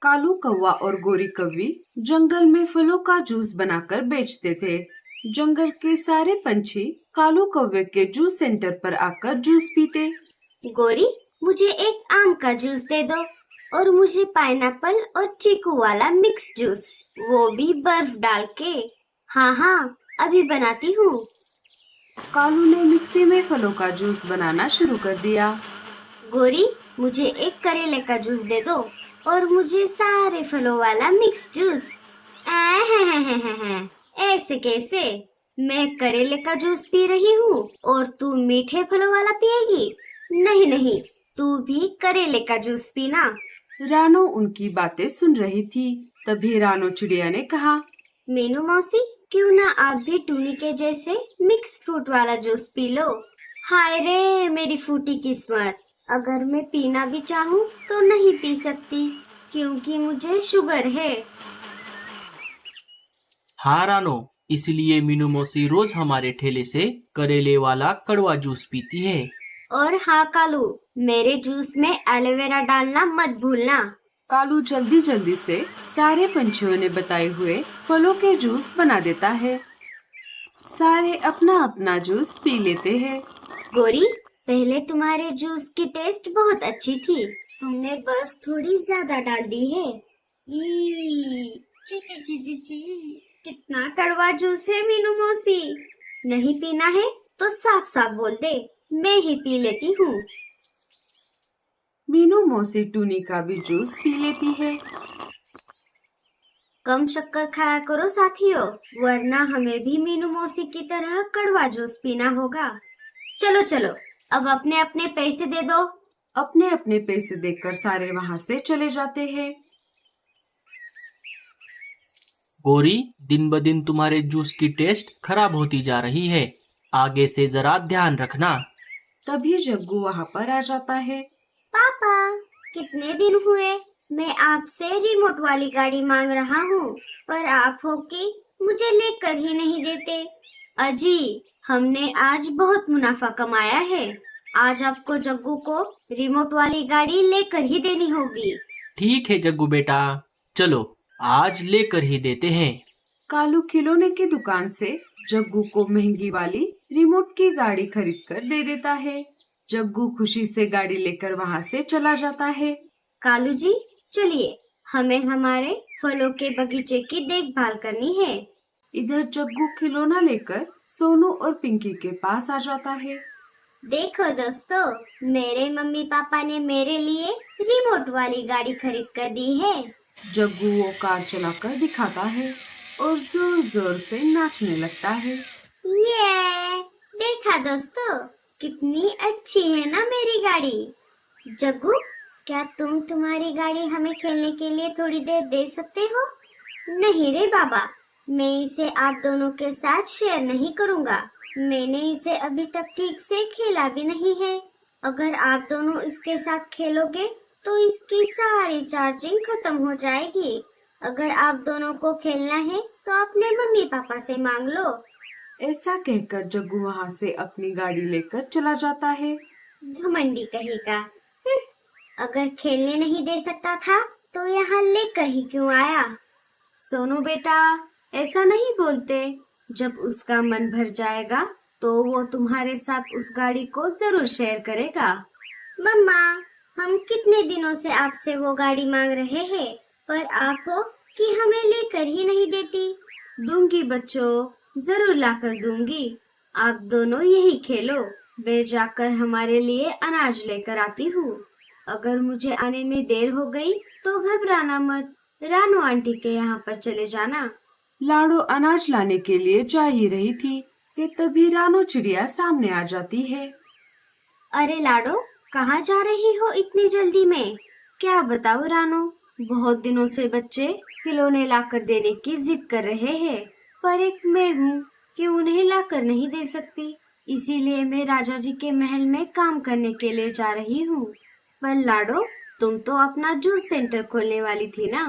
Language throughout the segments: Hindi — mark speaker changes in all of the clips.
Speaker 1: कालू कौवा और गोरी कौवी जंगल में फलों का जूस बनाकर बेचते थे। जंगल के सारे पंछी कालू कौवे के जूस सेंटर पर आकर जूस पीते।
Speaker 2: गोरी, मुझे एक आम का जूस दे दो और मुझे पाइनएप्पल और चीकू वाला मिक्स जूस, वो भी बर्फ डाल के। हाँ हाँ, अभी बनाती हूँ।
Speaker 1: कालू ने मिक्सी में फलों का जूस बनाना शुरू कर दिया।
Speaker 2: गोरी, मुझे एक करेले का जूस दे दो और मुझे सारे फलों वाला मिक्स जूस। ऐसे कैसे? मैं करेले का जूस पी रही हूँ और तू मीठे फलों वाला पिएगी? नहीं नहीं, तू भी करेले का जूस पीना।
Speaker 1: रानो उनकी बातें सुन रही थी। तभी रानो चिड़िया ने कहा,
Speaker 2: मीनू मौसी, क्यों ना आप भी टूनी के जैसे मिक्स फ्रूट वाला जूस पी लो। हाय रे मेरी फूटी किस्मत, अगर मैं पीना भी चाहूँ तो नहीं पी सकती क्योंकि मुझे शुगर है।
Speaker 3: हाँ रानो, इसलिए मीनू मौसी रोज हमारे ठेले से करेले वाला कड़वा जूस पीती है।
Speaker 2: और हाँ कालू, मेरे जूस में एलोवेरा डालना मत भूलना।
Speaker 1: कालू जल्दी जल्दी से सारे पंछियों ने बताए हुए फलों के जूस बना देता है। सारे अपना अपना जूस पी लेते हैं।
Speaker 2: गोरी, पहले तुम्हारे जूस की टेस्ट बहुत अच्छी थी, तुमने बर्फ थोड़ी ज्यादा डाल दी है। ची ची ची ची ची, कितना कड़वा जूस है मीनू मौसी। नहीं पीना है तो साफ साफ बोल दे, मैं ही पी लेती हूँ।
Speaker 1: मीनू मौसी टूनी का भी जूस पी लेती है।
Speaker 2: कम शक्कर खाया करो साथियों, वरना हमें भी मीनू मौसी की तरह कड़वा जूस पीना होगा। चलो चलो, अब अपने अपने पैसे दे दो।
Speaker 1: अपने अपने पैसे देकर सारे वहाँ से चले जाते हैं।
Speaker 3: गोरी, दिन ब दिन तुम्हारे जूस की टेस्ट खराब होती जा रही है, आगे से जरा ध्यान रखना।
Speaker 1: तभी जग्गू वहाँ पर आ जाता है।
Speaker 2: पापा, कितने दिन हुए मैं आपसे रिमोट वाली गाड़ी मांग रहा हूँ, पर आप हो कि मुझे लेकर ही नहीं देते। अजी, हमने आज बहुत मुनाफा कमाया है, आज आपको जग्गू को रिमोट वाली गाड़ी लेकर ही देनी होगी।
Speaker 3: ठीक है जग्गू बेटा, चलो आज लेकर ही देते हैं।
Speaker 1: कालू खिलौने की दुकान से जग्गू को महंगी वाली रिमोट की गाड़ी खरीद कर दे देता है। जग्गू खुशी से गाड़ी लेकर वहाँ से चला जाता है।
Speaker 2: कालू जी, चलिए, हमें हमारे फलों के बगीचे की देखभाल करनी है।
Speaker 1: इधर जग्गू खिलौना लेकर सोनू और पिंकी के पास आ जाता है।
Speaker 2: देखो दोस्तों, मेरे मम्मी पापा ने मेरे लिए रिमोट वाली गाड़ी खरीद कर दी है।
Speaker 1: जग्गू वो कार चलाकर दिखाता है और जोर जोर से नाचने लगता है।
Speaker 2: ये देखा दोस्तों, कितनी अच्छी है ना मेरी गाड़ी। जग्गू, क्या तुम तुम्हारी गाड़ी हमें खेलने के लिए थोड़ी देर दे सकते हो? नहीं रे बाबा, मैं इसे आप दोनों के साथ शेयर नहीं करूँगा। मैंने इसे अभी तक ठीक से खेला भी नहीं है। अगर आप दोनों इसके साथ खेलोगे तो इसकी सारी चार्जिंग खत्म हो जाएगी। अगर आप दोनों को खेलना है तो अपने मम्मी पापा से मांग लो।
Speaker 1: ऐसा कहकर जग्गू वहाँ से अपनी गाड़ी लेकर चला जाता है।
Speaker 2: घमंडी कहेगा। अगर खेलने नहीं दे सकता था तो यहाँ लेकर ही क्यों आया?
Speaker 1: सोनू बेटा, ऐसा नहीं बोलते। जब उसका मन भर जाएगा तो वो तुम्हारे साथ उस गाड़ी को जरूर शेयर करेगा।
Speaker 2: मम्मा, हम कितने दिनों से आपसे वो गाड़ी मांग रहे हैं, पर आप हो कि हमें लेकर ही नहीं देती।
Speaker 1: दूंगी बच्चों, जरूर लाकर दूंगी। आप दोनों यही खेलो, मैं जाकर हमारे लिए अनाज लेकर आती हूँ। अगर मुझे आने में देर हो गई तो घबराना मत, रानू आंटी के यहाँ पर चले जाना। लाडो अनाज लाने के लिए जा ही रही थी कि तभी रानू चिड़िया सामने आ जाती है।
Speaker 2: अरे लाडो, कहाँ जा रही हो इतनी जल्दी में?
Speaker 1: क्या बताऊँ रानू, बहुत दिनों से बच्चे खिलौने लाकर देने की जिद कर रहे हैं, पर एक मैं हूँ कि उन्हें लाकर नहीं दे सकती। इसीलिए मैं राजा जी के महल में काम करने के लिए जा रही हूँ। पर लाडो, तुम तो अपना जूस सेंटर खोलने वाली थी ना?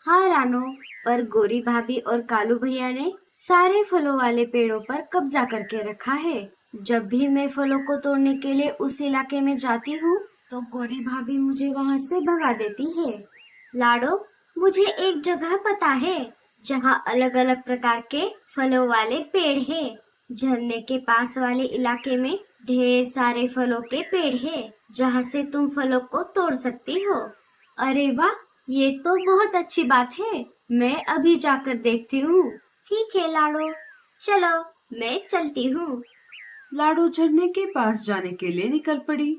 Speaker 1: हाँ रानो, पर गोरी भाभी और कालू भैया ने सारे फलों वाले पेड़ों पर कब्जा करके रखा है। जब भी मैं फलों को तोड़ने के लिए उस इलाके में जाती हूँ तो गोरी भाभी मुझे वहाँ से भगा देती है। लाडो, मुझे एक जगह पता है जहाँ अलग अलग प्रकार के फलों वाले पेड़ है। झरने के पास वाले इलाके में ढेर सारे फलों के पेड़ है जहाँ से तुम फलों को तोड़ सकती हो। अरे वाह, ये तो बहुत अच्छी बात है। मैं अभी जाकर देखती हूँ।
Speaker 2: ठीक है लाडो, चलो मैं चलती हूँ।
Speaker 4: लाडो झरने के पास जाने के लिए निकल पड़ी।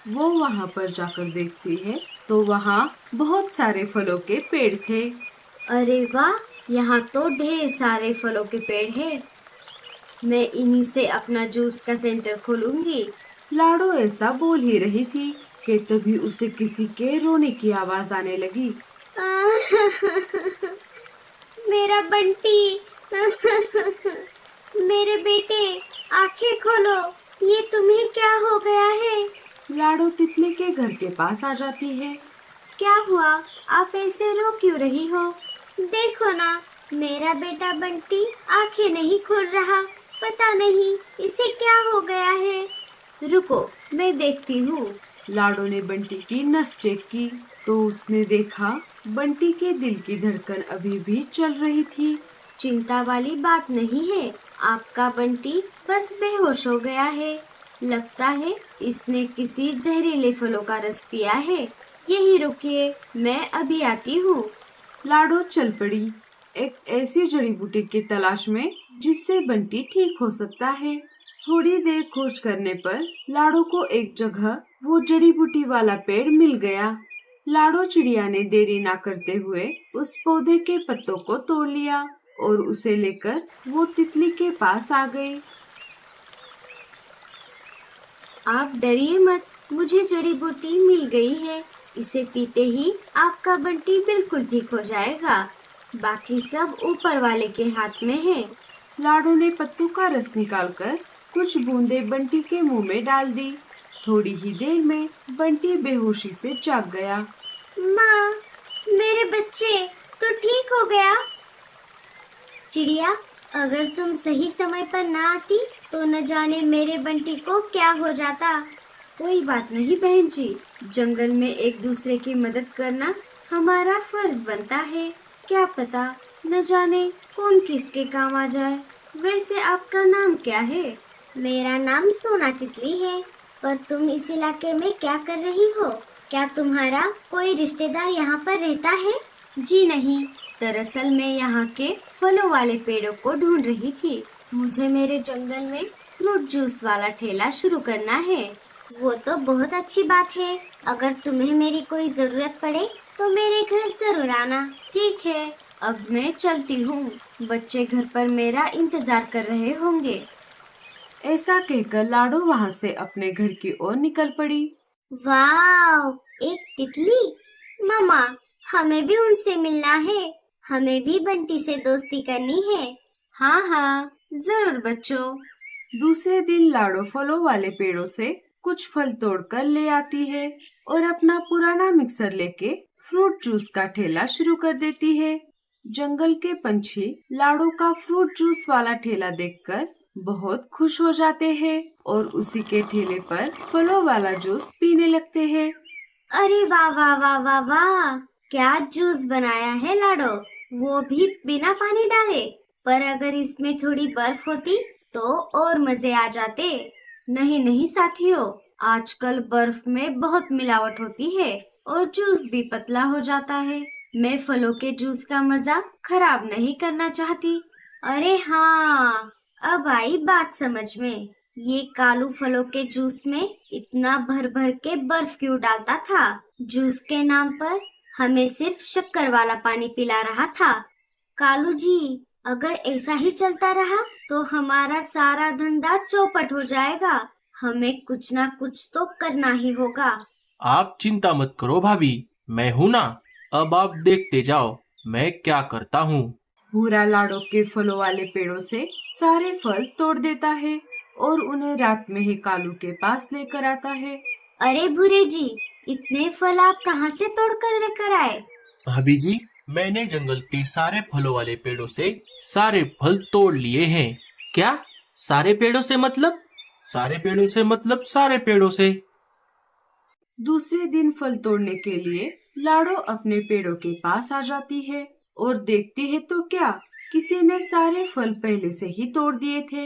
Speaker 4: वो वहाँ पर जाकर देखती है तो वहाँ बहुत सारे फलों के पेड़ थे।
Speaker 1: अरे वाह, यहाँ तो ढेर सारे फलों के पेड़ है। मैं इन्हीं से अपना जूस का सेंटर खोलूंगी।
Speaker 4: लाडो ऐसा बोल ही रही थी कि तभी उसे किसी के रोने की आवाज आने लगी।
Speaker 2: मेरा बंटी, मेरे बेटे, आंखें खोलो, ये तुम्हें क्या हो गया है?
Speaker 4: लाडो तितली के घर के पास आ जाती है।
Speaker 1: क्या हुआ? आप ऐसे रो क्यों रही हो?
Speaker 2: देखो ना, मेरा बेटा बंटी आंखें नहीं खोल रहा। पता नहीं इसे क्या हो गया है।
Speaker 1: रुको, मैं देखती हूँ।
Speaker 4: लाडो ने बंटी की नस चेक की तो उसने देखा बंटी के दिल की धड़कन अभी भी चल रही थी।
Speaker 1: चिंता वाली बात नहीं है, आपका बंटी बस बेहोश हो गया है। लगता है इसने किसी जहरीले फलों का रस पिया है। यही रुकिए, मैं अभी आती हूँ।
Speaker 4: लाडो चल पड़ी एक ऐसी जड़ी बूटी की तलाश में जिससे बंटी ठीक हो सकता है। थोड़ी देर खोज करने पर लाडो को एक जगह वो जड़ी बूटी वाला पेड़ मिल गया। लाडो चिड़िया ने देरी ना करते हुए उस पौधे के पत्तों को तोड़ लिया और उसे लेकर वो तितली के पास आ गई।
Speaker 1: आप डरिए मत, मुझे जड़ी बूटी मिल गई है। इसे पीते ही आपका बंटी बिल्कुल ठीक हो जाएगा। बाकी सब ऊपर वाले के हाथ में है।
Speaker 4: लाडो ने पत्तों का रस निकालकर कुछ बूंदें बंटी के मुंह में डाल दी। थोड़ी ही देर में बंटी बेहोशी से जाग गया।
Speaker 2: माँ, मेरे बच्चे, तो ठीक हो गया? चिड़िया, अगर तुम सही समय पर ना आती तो न जाने मेरे बंटी को क्या हो जाता।
Speaker 1: कोई बात नहीं बहन जी, जंगल में एक दूसरे की मदद करना हमारा फर्ज बनता है। क्या पता न जाने कौन किसके काम आ जाए। वैसे आपका नाम क्या है?
Speaker 2: मेरा नाम सोना तितली है। पर तुम इस इलाके में क्या कर रही हो? क्या तुम्हारा कोई रिश्तेदार यहाँ पर रहता है?
Speaker 1: जी नहीं, दरअसल मैं यहाँ के फलों वाले पेड़ों को ढूंढ रही थी। मुझे मेरे जंगल में फ्रूट जूस वाला ठेला शुरू करना है।
Speaker 2: वो तो बहुत अच्छी बात है। अगर तुम्हें मेरी कोई जरूरत पड़े तो मेरे घर जरूर आना।
Speaker 1: ठीक है, अब मैं चलती हूँ। बच्चे घर पर मेरा इंतजार कर रहे होंगे।
Speaker 4: ऐसा कहकर लाडो वहाँ से अपने घर की ओर निकल पड़ी।
Speaker 2: वाह, एक तितली! मामा, हमें भी उनसे मिलना है। हमें भी बंटी से दोस्ती करनी है।
Speaker 1: हाँ हाँ, जरूर बच्चों।
Speaker 4: दूसरे दिन लाडो फलों वाले पेड़ों से कुछ फल तोड़कर ले आती है और अपना पुराना मिक्सर लेके फ्रूट जूस का ठेला शुरू कर देती है। जंगल के पंछी लाडो का फ्रूट जूस वाला ठेला देखकर बहुत खुश हो जाते हैं और उसी के ठेले पर फलों वाला जूस पीने लगते हैं।
Speaker 1: अरे वाह वाह वाह वाह वाह, क्या जूस बनाया है लाडो, वो भी बिना पानी डाले। पर अगर इसमें थोड़ी बर्फ होती तो और मजे आ जाते। नहीं नहीं साथियों, आजकल बर्फ में बहुत मिलावट होती है और जूस भी पतला हो जाता है। मैं फलों के जूस का मजा खराब नहीं करना चाहती। अरे हाँ, अब आई बात समझ में। ये कालू फलों के जूस में इतना भर भर के बर्फ क्यों डालता था? जूस के नाम पर हमें सिर्फ शक्कर वाला पानी पिला रहा था। कालू जी, अगर ऐसा ही चलता रहा तो हमारा सारा धंधा चौपट हो जाएगा। हमें कुछ ना कुछ तो करना ही होगा।
Speaker 3: आप चिंता मत करो भाभी, मैं हूँ ना। अब आप देखते जाओ मैं क्या करता हूँ।
Speaker 4: भूरा लाडो के फलों वाले पेड़ों से सारे फल तोड़ देता है और उन्हें रात में ही कालू के पास लेकर आता है।
Speaker 1: अरे भूरे जी, इतने फल आप कहाँ से तोड़ कर लेकर आए?
Speaker 3: भाभी जी, मैंने जंगल के सारे फलों वाले पेड़ों से सारे फल तोड़ लिए हैं। क्या सारे पेड़ों से मतलब? सारे पेड़ों से मतलब सारे पेड़ों से।
Speaker 4: दूसरे दिन फल तोड़ने के लिए लाडो अपने पेड़ों के पास आ जाती है और देखती है तो क्या, किसी ने सारे फल पहले से ही तोड़ दिए थे।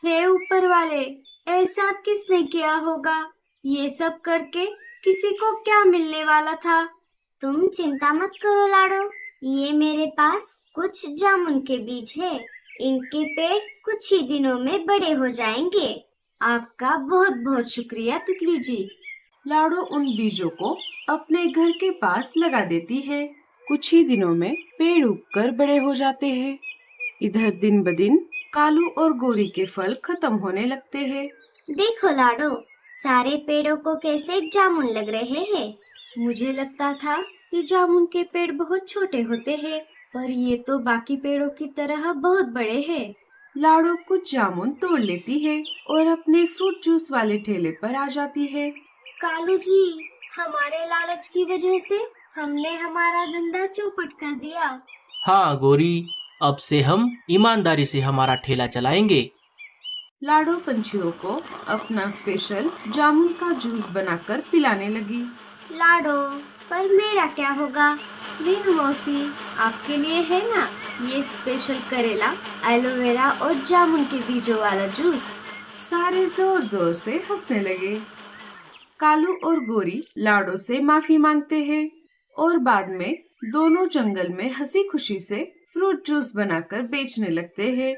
Speaker 1: हे ऊपर वाले, ऐसा किसने किया होगा? ये सब करके किसी को क्या मिलने वाला था?
Speaker 2: तुम चिंता मत करो लाडो, ये मेरे पास कुछ जामुन के बीज है। इनके पेड़ कुछ ही दिनों में बड़े हो जाएंगे।
Speaker 1: आपका बहुत बहुत शुक्रिया तितली जी।
Speaker 4: लाडो उन बीजों को अपने घर के पास लगा देती है। कुछ ही दिनों में पेड़ उगकर बड़े हो जाते हैं। इधर दिन ब दिन कालू और गोरी के फल खत्म होने लगते हैं।
Speaker 2: देखो लाडो, सारे पेड़ों को कैसे जामुन लग रहे हैं।
Speaker 1: मुझे लगता था कि जामुन के पेड़ बहुत छोटे होते हैं, पर ये तो बाकी पेड़ों की तरह बहुत बड़े हैं।
Speaker 4: लाडो कुछ जामुन तोड़ लेती है और अपने फ्रूट जूस वाले ठेले पर आ जाती है।
Speaker 1: कालू जी, हमारे लालच की वजह से हमने हमारा धंधा चौपट कर दिया।
Speaker 3: हाँ गोरी, अब से हम ईमानदारी से हमारा ठेला चलाएंगे।
Speaker 4: लाडो पंछियों को अपना स्पेशल जामुन का जूस बनाकर पिलाने लगी।
Speaker 1: लाडो, पर मेरा क्या होगा? मीनू मौसी, आपके लिए है ना ये स्पेशल करेला, एलोवेरा और जामुन के बीजों वाला जूस।
Speaker 4: सारे जोर जोर से हंसने लगे। कालू और गोरी लाडो से माफी मांगते हैं और बाद में दोनों जंगल में हंसी खुशी से फ्रूट जूस बनाकर बेचने लगते हैं।